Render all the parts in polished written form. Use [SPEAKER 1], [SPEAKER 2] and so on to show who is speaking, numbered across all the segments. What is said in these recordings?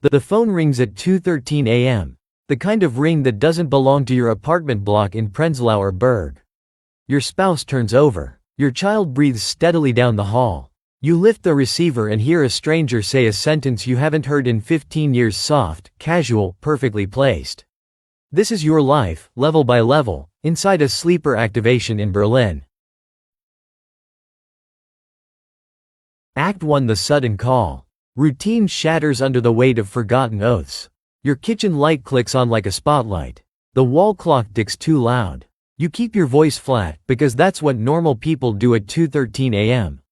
[SPEAKER 1] The phone rings at 2:13 a.m. The kind of ring that doesn't belong to your apartment block in Prenzlauer Berg. Your spouse turns over. Your child breathes steadily down the hall. You lift the receiver and hear a stranger say a sentence you haven't heard in 15 years, soft, casual, perfectly placed. This is your life, level by level, inside a sleeper activation in Berlin. Act 1: The sudden call. Routine shatters under the weight of forgotten oaths. Your kitchen light clicks on like a spotlight. The wall clock ticks too loud. You keep your voice flat, because that's what normal people do at 2:13 a.m.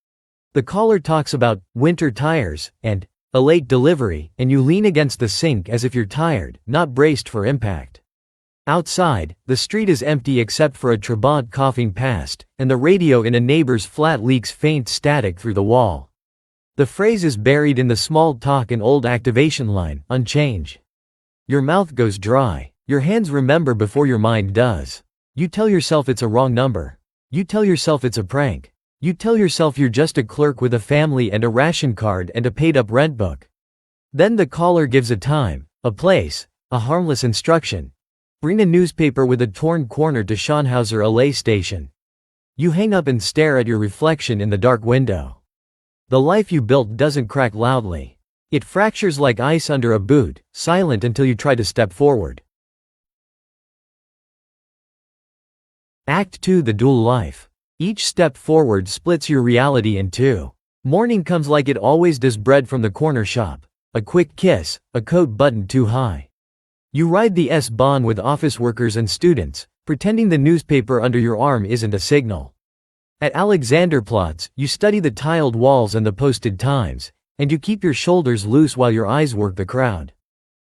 [SPEAKER 1] The caller talks about winter tires and a late delivery, and you lean against the sink as if you're tired, not braced for impact. Outside, the street is empty except for a Trabant coughing past, and the radio in a neighbor's flat leaks faint static through the wall. The phrase is buried in the small talk and old activation line, unchange. Your mouth goes dry. Your hands remember before your mind does. You tell yourself it's a wrong number. You tell yourself it's a prank. You tell yourself you're just a clerk with a family and a ration card and a paid-up rent book. Then the caller gives a time, a place, a harmless instruction. Bring a newspaper with a torn corner to Schönhauser Allee station. You hang up and stare at your reflection in the dark window. The life you built doesn't crack loudly. It fractures like ice under a boot, silent until you try to step forward. Act 2: The dual life. Each step forward splits your reality in two. Morning comes like it always does, bread from the corner shop. A quick kiss, a coat buttoned too high. You ride the S-Bahn with office workers and students, pretending the newspaper under your arm isn't a signal. At Alexanderplatz, you study the tiled walls and the posted times, and you keep your shoulders loose while your eyes work the crowd.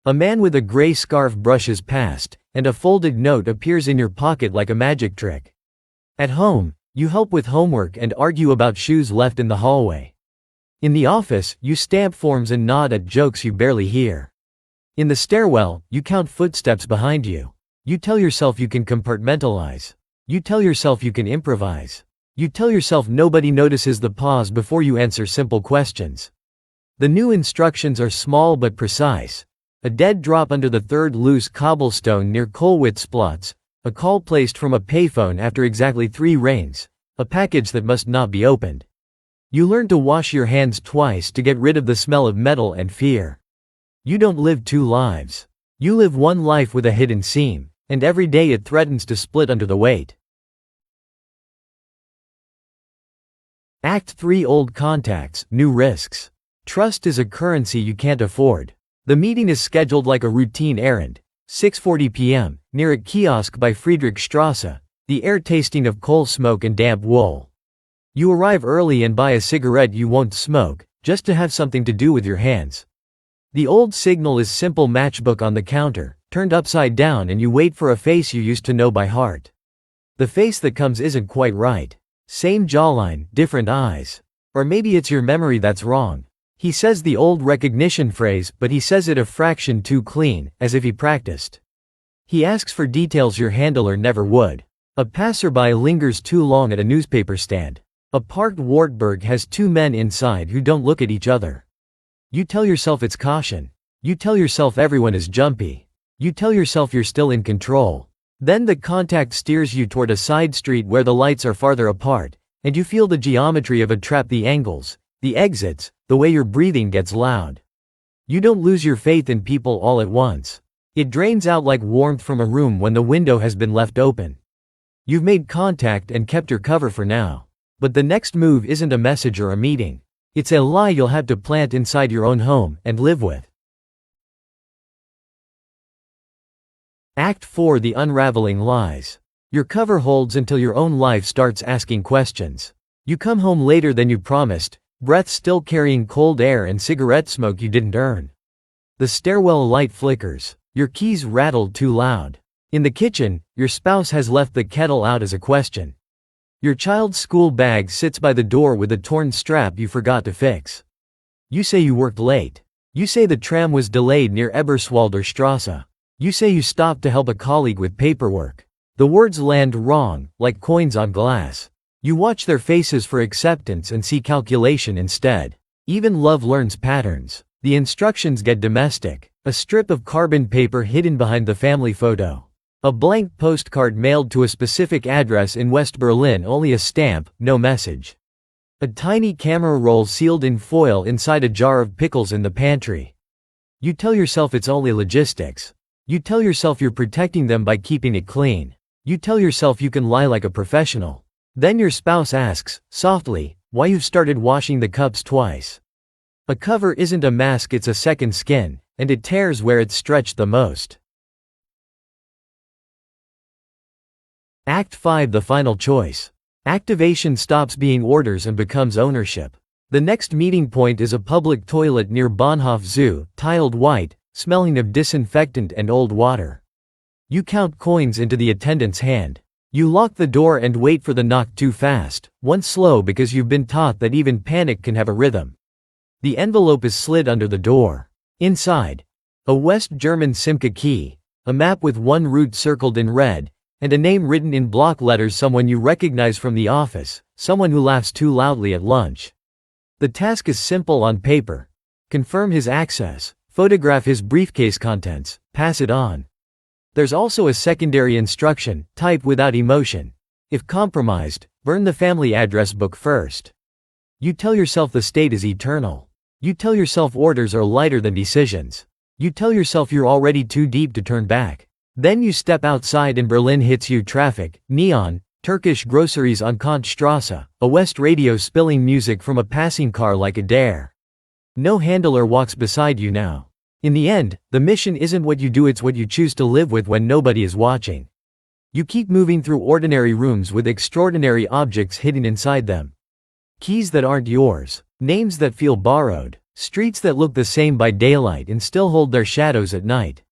[SPEAKER 1] A man with a gray scarf brushes past, and a folded note appears in your pocket like a magic trick. At home, you help with homework and argue about shoes left in the hallway. In the office, you stamp forms and nod at jokes you barely hear. In the stairwell, you count footsteps behind you. You tell yourself you can compartmentalize. You tell yourself you can improvise. You tell yourself nobody notices the pause before you answer simple questions. The new instructions are small but precise. A dead drop under the third loose cobblestone near Kollwitzplatz, a call placed from a payphone after exactly 3 rings, a package that must not be opened. You learn to wash your hands twice to get rid of the smell of metal and fear. You don't live 2 lives. You live 1 life with a hidden seam, and every day it threatens to split under the weight. Act 3: Old contacts, new risks. Trust is a currency you can't afford. The meeting is scheduled like a routine errand. 6:40 p.m., near a kiosk by Friedrichstrasse, the air tasting of coal smoke and damp wool. You arrive early and buy a cigarette you won't smoke, just to have something to do with your hands. The old signal is simple matchbook on the counter, turned upside down, and you wait for a face you used to know by heart. The face that comes isn't quite right. Same jawline, different eyes. Or maybe it's your memory that's wrong. He says the old recognition phrase, but he says it a fraction too clean, as if he practiced. He asks for details your handler never would. A passerby lingers too long at a newspaper stand. A parked Wartburg has 2 men inside who don't look at each other. You tell yourself it's caution. You tell yourself everyone is jumpy. You tell yourself you're still in control. Then the contact steers you toward a side street where the lights are farther apart, and you feel the geometry of a trap, the angles, the exits, the way your breathing gets loud. You don't lose your faith in people all at once. It drains out like warmth from a room when the window has been left open. You've made contact and kept your cover for now. But the next move isn't a message or a meeting. It's a lie you'll have to plant inside your own home and live with. Act 4: The unraveling lies. Your cover holds until your own life starts asking questions. You come home later than you promised, breath still carrying cold air and cigarette smoke you didn't earn. The stairwell light flickers. Your keys rattled too loud. In the kitchen, your spouse has left the kettle out as a question. Your child's school bag sits by the door with a torn strap you forgot to fix. You say you worked late. You say the tram was delayed near Eberswalder Strasse. You say you stopped to help a colleague with paperwork. The words land wrong, like coins on glass. You watch their faces for acceptance and see calculation instead. Even love learns patterns. The instructions get domestic. A strip of carbon paper hidden behind the family photo. A blank postcard mailed to a specific address in West Berlin, only a stamp, no message. A tiny camera roll sealed in foil inside a jar of pickles in the pantry. You tell yourself it's only logistics. You tell yourself you're protecting them by keeping it clean. You tell yourself you can lie like a professional. Then your spouse asks, softly, why you've started washing the cups twice. A cover isn't a mask, it's a second skin, and it tears where it's stretched the most. Act 5: The final choice. Activation stops being orders and becomes ownership. The next meeting point is a public toilet near Bahnhof Zoo, tiled white, smelling of disinfectant and old water. You count coins into the attendant's hand. You lock the door and wait for the knock, too fast, once slow because you've been taught that even panic can have a rhythm. The envelope is slid under the door. Inside, a West German Simca key, a map with one route circled in red, and a name written in block letters, someone you recognize from the office, someone who laughs too loudly at lunch. The task is simple on paper. Confirm his access, photograph his briefcase contents, pass it on. There's also a secondary instruction: type without emotion. If compromised, burn the family address book first. You tell yourself the state is eternal. You tell yourself orders are lighter than decisions. You tell yourself you're already too deep to turn back. Then you step outside and Berlin hits you: traffic, neon, Turkish groceries on Kantstrasse, a West radio spilling music from a passing car like a dare. No handler walks beside you now. In the end, the mission isn't what you do, it's what you choose to live with when nobody is watching. You keep moving through ordinary rooms with extraordinary objects hidden inside them. Keys that aren't yours, names that feel borrowed, streets that look the same by daylight and still hold their shadows at night.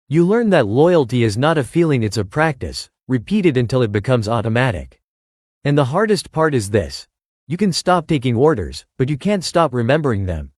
[SPEAKER 1] You learn that loyalty is not a feeling, it's a practice, repeated until it becomes automatic. And the hardest part is this: you can stop taking orders, but you can't stop remembering them.